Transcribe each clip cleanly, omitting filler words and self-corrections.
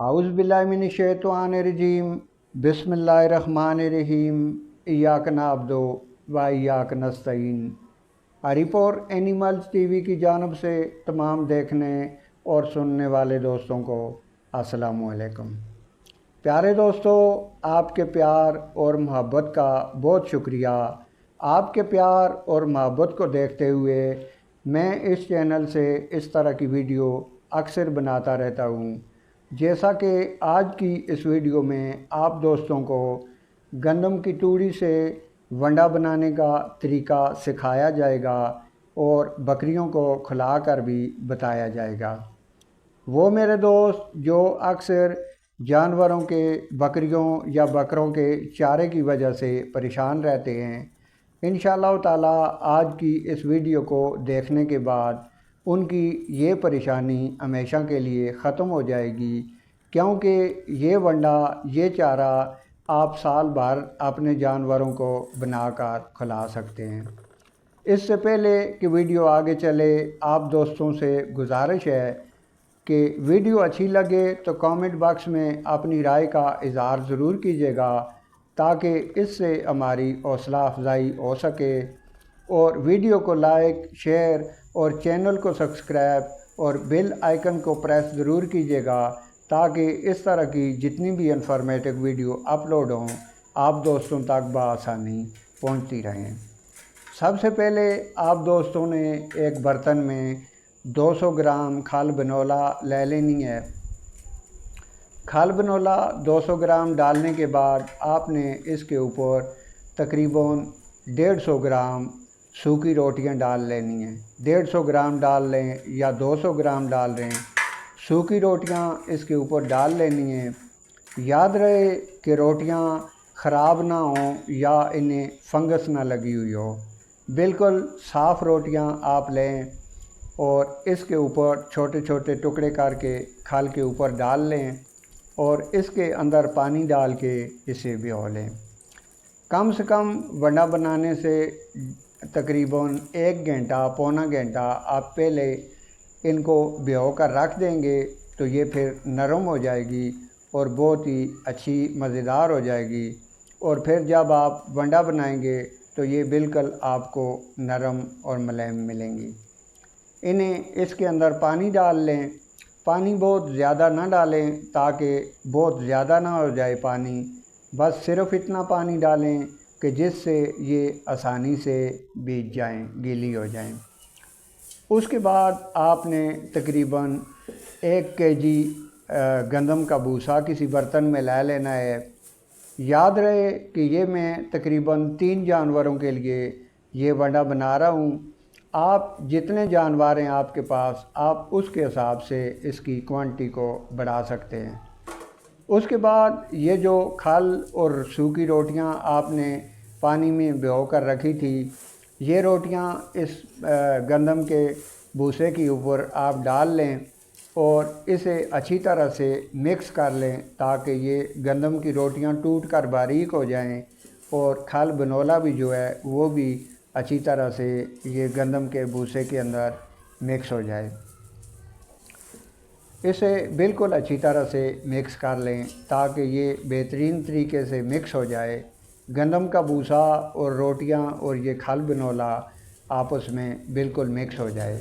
आउज़ बिल्लाहि मिनश्शैतानिर्रजीम बिस्मिल्लाहिर्रहमानिर्रहीम इय्याक नअब्दु व इय्याक नस्तईन। हरिपुर एनिमल्स टीवी की जानिब से तमाम देखने और सुनने वाले दोस्तों को अस्सलामु अलैकुम। प्यारे दोस्तों, आपके प्यार और मोहब्बत का बहुत शुक्रिया। आपके प्यार और मोहब्बत को देखते हुए मैं इस चैनल से इस तरह की वीडियो अक्सर बनाता रहता हूँ। जैसा कि आज की इस वीडियो में आप दोस्तों को गंदम की तूड़ी से वंडा बनाने का तरीका सिखाया जाएगा और बकरियों को खिलाकर भी बताया जाएगा। वो मेरे दोस्त जो अक्सर जानवरों के बकरियों या बकरों के चारे की वजह से परेशान रहते हैं, इंशाअल्लाह ताला आज की इस वीडियो को देखने के बाद उनकी ये परेशानी हमेशा के लिए ख़त्म हो जाएगी, क्योंकि ये वंडा ये चारा आप साल भर अपने जानवरों को बनाकर खिला सकते हैं। इससे पहले कि वीडियो आगे चले, आप दोस्तों से गुजारिश है कि वीडियो अच्छी लगे तो कमेंट बॉक्स में अपनी राय का इज़हार ज़रूर कीजिएगा, ताकि इससे हमारी हौसला अफजाई हो सके। और वीडियो को लाइक, शेयर और चैनल को सब्सक्राइब और बेल आइकन को प्रेस ज़रूर कीजिएगा, ताकि इस तरह की जितनी भी इन्फॉर्मेटिव वीडियो अपलोड हों आप दोस्तों तक बआसानी पहुंचती रहें। सबसे पहले आप दोस्तों ने एक बर्तन में 200 ग्राम खल बिनौला ले लेनी है। खल बिनौला 200 ग्राम डालने के बाद आपने इसके ऊपर तकरीबन 150 ग्राम सूखी रोटियां डाल लेनी हैं। 150 ग्राम डाल लें या 200 ग्राम डाल लें, सूखी रोटियां इसके ऊपर डाल लेनी हैं। याद रहे कि रोटियां ख़राब ना हों या इन्हें फंगस ना लगी हुई हो। बिल्कुल साफ़ रोटियां आप लें और इसके ऊपर छोटे छोटे टुकड़े करके खल के ऊपर डाल लें और इसके अंदर पानी डाल के इसे भिगो लें। कम से कम वंडा बनाने से तकरीबन 1 घंटा पौना घंटा आप पहले इनको भिगो कर रख देंगे तो ये फिर नरम हो जाएगी और बहुत ही अच्छी मज़ेदार हो जाएगी। और फिर जब आप वंडा बनाएंगे तो ये बिल्कुल आपको नरम और मुलायम मिलेंगी। इन्हें इसके अंदर पानी डाल लें। पानी बहुत ज़्यादा ना डालें ताकि बहुत ज़्यादा ना हो जाए पानी, बस सिर्फ़ इतना पानी डालें कि जिससे ये आसानी से भीग जाएं, गीली हो जाएं। उसके बाद आपने तकरीबन 1 केजी गंदम का भूसा किसी बर्तन में ले लेना है। याद रहे कि ये मैं तकरीबन 3 जानवरों के लिए ये वंडा बना रहा हूँ। आप जितने जानवर हैं आपके पास, आप उसके हिसाब से इसकी क्वांटिटी को बढ़ा सकते हैं। उसके बाद ये जो खल और सूखी रोटियां आपने पानी में भिगो कर रखी थी, ये रोटियां इस गंदम के भूसे के ऊपर आप डाल लें और इसे अच्छी तरह से मिक्स कर लें, ताकि ये गंदम की रोटियां टूट कर बारीक हो जाएं और खल बिनौला भी जो है वो भी अच्छी तरह से ये गंदम के भूसे के अंदर मिक्स हो जाए। इसे बिल्कुल अच्छी तरह से मिक्स कर लें ताकि ये बेहतरीन तरीके से मिक्स हो जाए। गंदम का भूसा और रोटियां और ये खल बिनौला आपस में बिल्कुल मिक्स हो जाए।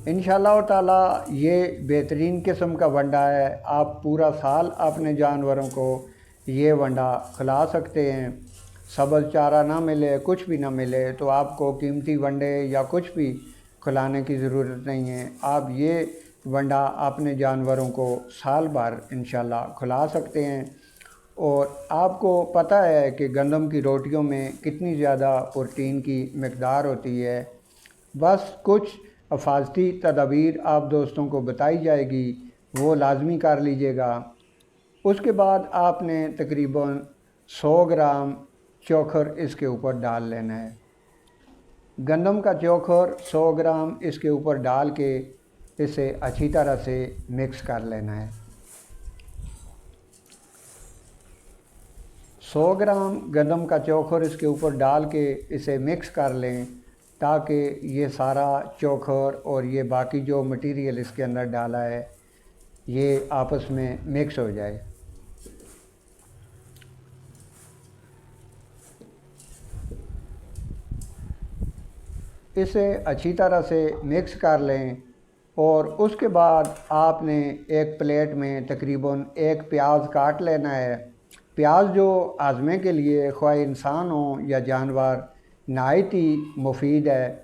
इंशाअल्लाह ताला ये बेहतरीन किस्म का वंडा है। आप पूरा साल अपने जानवरों को ये वंडा खिला सकते हैं। सब्ज़ चारा ना मिले, कुछ भी ना मिले, तो आपको कीमती वंडे या कुछ भी खिलाने की ज़रूरत नहीं है। आप ये वंडा अपने जानवरों को साल भर इंशाअल्लाह खिला सकते हैं। और आपको पता है कि गंदम की रोटियों में कितनी ज़्यादा प्रोटीन की मकदार होती है। बस कुछ हिफाजती तदाबीर आप दोस्तों को बताई जाएगी, वो लाजमी कर लीजिएगा। उसके बाद आपने तकरीबन 100 ग्राम चोकर इसके ऊपर डाल लेना है। गंदम का चोकर 100 ग्राम इसके ऊपर डाल के इसे अच्छी तरह से मिक्स कर लेना है। 100 ग्राम गंदम का चोकर इसके ऊपर डाल के इसे मिक्स कर लें, ताकि ये सारा चोकर और ये बाकी जो मटेरियल इसके अंदर डाला है یہ آپس میں مکس ہو جائے۔ اسے اچھی طرح سے مکس کر لیں اور اس کے بعد آپ نے ایک پلیٹ میں تقریباً ایک پیاز کاٹ لینا ہے۔ پیاز جو ہاضمے کے لیے خواہ انسان ہو یا جانور نہایت ہی مفید ہے۔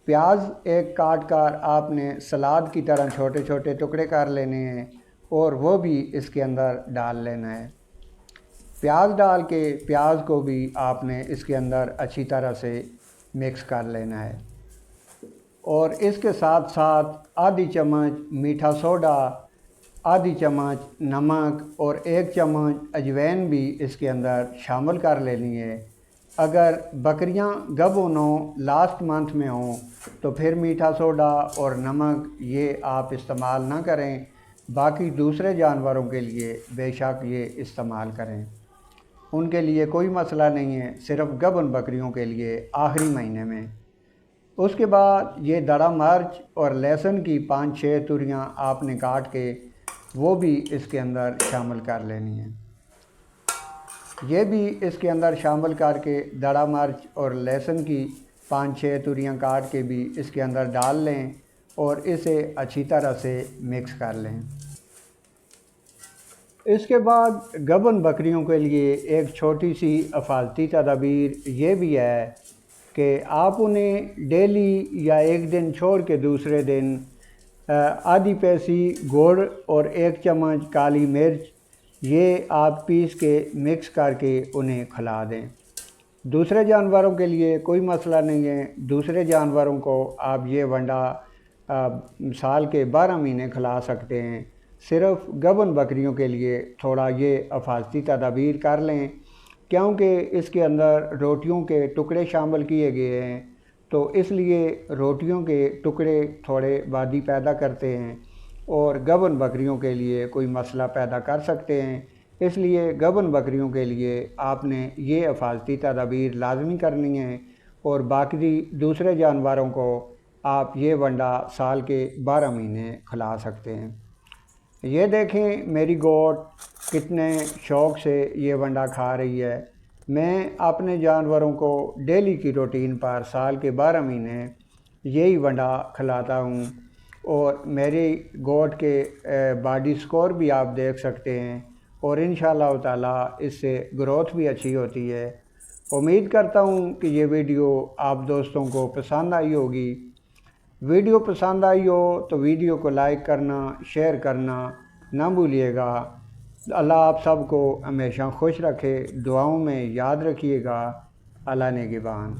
پیاز ایک کاٹ کر آپ نے سلاد کی طرح چھوٹے چھوٹے ٹکڑے کر لینے ہیں اور وہ بھی اس کے اندر ڈال لینا ہے۔ پیاز ڈال کے پیاز کو بھی آپ نے اس کے اندر اچھی طرح سے مکس کر لینا ہے اور اس کے ساتھ ساتھ آدھی چمچ میٹھا سوڈا، آدھی چمچ نمک اور ایک چمچ اجوائن بھی اس کے اندر شامل کر لینی ہے۔ اگر بکریاں گبن ہوں، لاسٹ منتھ میں ہوں، تو پھر میٹھا سوڈا اور نمک یہ آپ استعمال نہ کریں، باقی دوسرے جانوروں کے لیے بے شک یہ استعمال کریں، ان کے لیے کوئی مسئلہ نہیں ہے، صرف گبن بکریوں کے لیے آخری مہینے میں۔ اس کے بعد یہ دڑا مرچ اور لہسن کی 5-6 توریاں آپ نے کاٹ کے وہ بھی اس کے اندر شامل کر لینی ہیں۔ یہ بھی اس کے اندر شامل کر کے دڑا مرچ اور لہسن کی 5-6 توریاں کاٹ کے بھی اس کے اندر ڈال لیں اور اسے اچھی طرح سے مکس کر لیں۔ اس کے بعد گبن بکریوں کے لیے ایک چھوٹی سی حفاظتی تدابیر یہ بھی ہے کہ آپ انہیں ڈیلی یا ایک دن چھوڑ کے دوسرے دن آدھی پیسی گڑ اور ایک چمچ کالی مرچ یہ آپ پیس کے مکس کر کے انہیں کھلا دیں۔ دوسرے جانوروں کے لیے کوئی مسئلہ نہیں ہے، دوسرے جانوروں کو آپ یہ ونڈا سال کے 12 مہینے کھلا سکتے ہیں، صرف گبن بکریوں کے لیے تھوڑا یہ حفاظتی تدابیر کر لیں، کیونکہ اس کے اندر روٹیوں کے ٹکڑے شامل کیے گئے ہیں، تو اس لیے روٹیوں کے ٹکڑے تھوڑے وادی پیدا کرتے ہیں اور گبن بکریوں کے لیے کوئی مسئلہ پیدا کر سکتے ہیں۔ اس لیے گبن بکریوں کے لیے آپ نے یہ حفاظتی تدابیر لازمی کرنی ہیں اور باقی دوسرے جانوروں کو آپ یہ ونڈا سال کے 12 مہینے کھلا سکتے ہیں۔ یہ دیکھیں میری گوٹ کتنے شوق سے یہ ونڈا کھا رہی ہے۔ میں اپنے جانوروں کو ڈیلی کی روٹین پر سال کے 12 مہینے یہی ونڈا کھلاتا ہوں اور میری گوٹ کے باڈی سکور بھی آپ دیکھ سکتے ہیں اور انشاءاللہ تعالی اس سے گروتھ بھی اچھی ہوتی ہے۔ امید کرتا ہوں کہ یہ ویڈیو آپ دوستوں کو پسند آئی ہوگی۔ ویڈیو پسند آئی ہو تو ویڈیو کو لائک کرنا، شیئر کرنا نہ بھولیے گا۔ اللہ آپ سب کو ہمیشہ خوش رکھے، دعاؤں میں یاد رکھیے گا۔ اللہ نگہبان۔